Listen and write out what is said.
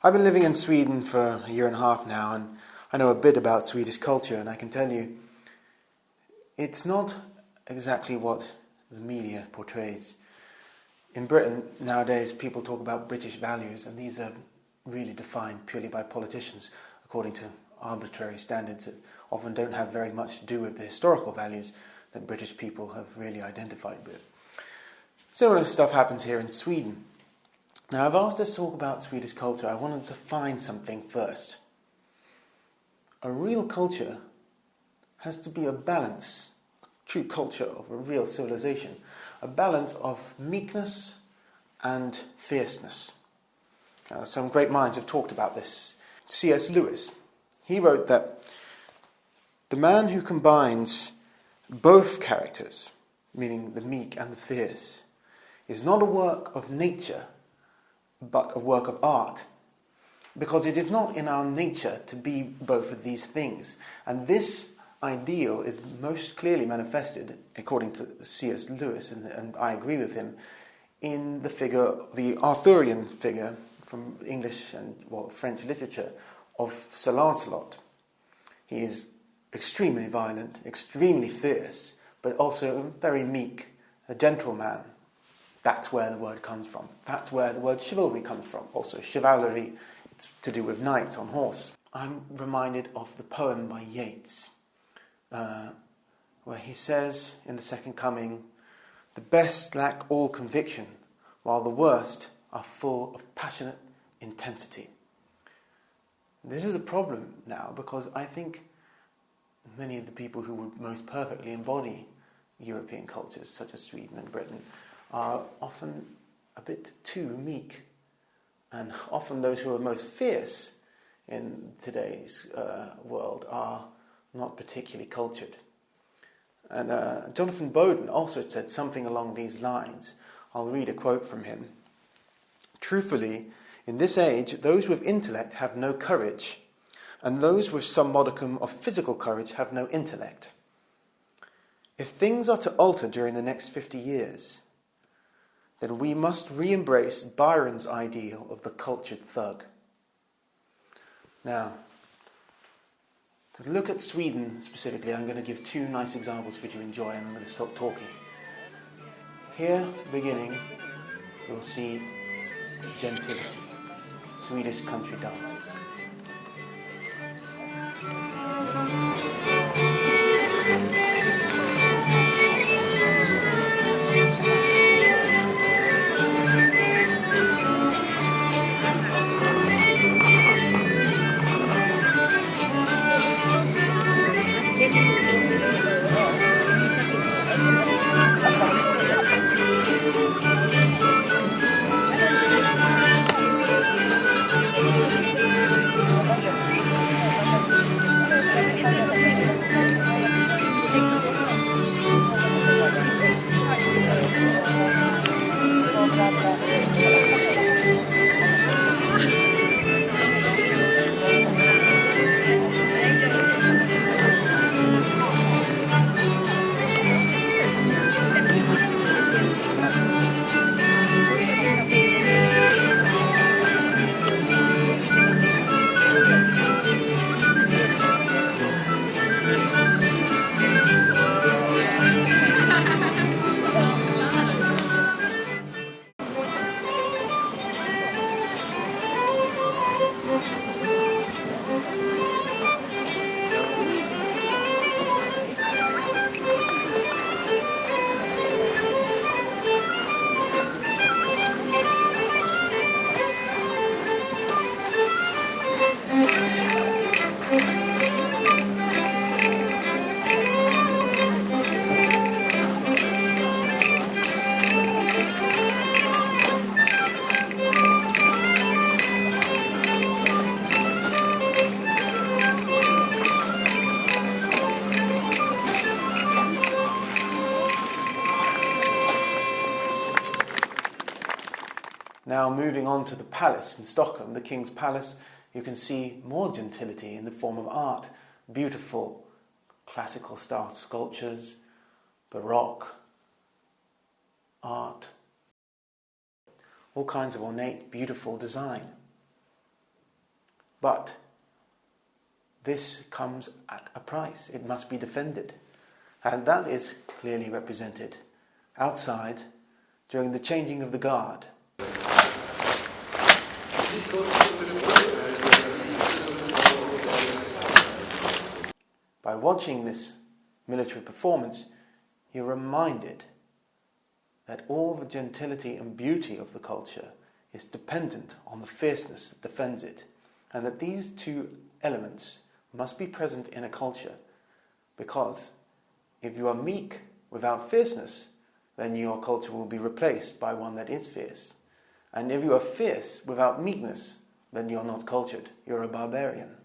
I've been living in Sweden for a year and a half now, and I know a bit about Swedish culture, and I can tell you it's not exactly what the media portrays. In Britain, nowadays, people talk about British values, and these are really defined purely by politicians according to arbitrary standards that often don't have very much to do with the historical values that British people have really identified with. Similar stuff happens here in Sweden. Now, I've asked us to talk about Swedish culture. I wanted to define something first. A real culture has to be a balance, a true culture of a real civilization, a balance of meekness and fierceness. Some great minds have talked about this. C.S. Lewis, he wrote that the man who combines both characters, meaning the meek and the fierce, is not a work of nature, but a work of art, because it is not in our nature to be both of these things. And this ideal is most clearly manifested, according to C.S. Lewis, and I agree with him, in the Arthurian figure from English and French literature of Sir Lancelot. He is extremely violent, extremely fierce, but also very meek, a gentleman. That's where the word comes from. That's where the word chivalry comes from. Also, chivalry, it's to do with knights on horse. I'm reminded of the poem by Yeats, where he says in The Second Coming, "The best lack all conviction, while the worst are full of passionate intensity." This is a problem now, because I think many of the people who would most perfectly embody European cultures, such as Sweden and Britain, are often a bit too meek. And often those who are most fierce in today's world are not particularly cultured. And Jonathan Bowden also said something along these lines. I'll read a quote from him. "Truthfully, in this age, those with intellect have no courage, and those with some modicum of physical courage have no intellect. If things are to alter during the next 50 years, then we must re-embrace Byron's ideal of the cultured thug." Now, to look at Sweden specifically, I'm going to give two nice examples for you to enjoy, and I'm going to stop talking. Here, beginning, you'll see gentility, Swedish country dances. Now moving on to the palace in Stockholm, the King's Palace, you can see more gentility in the form of art. Beautiful classical style sculptures, Baroque art, all kinds of ornate, beautiful design. But this comes at a price. It must be defended. And that is clearly represented outside during the changing of the guard. By watching this military performance, you're reminded that all the gentility and beauty of the culture is dependent on the fierceness that defends it, and that these two elements must be present in a culture, because if you are meek without fierceness, then your culture will be replaced by one that is fierce. And if you are fierce without meekness, then you're not cultured, you're a barbarian.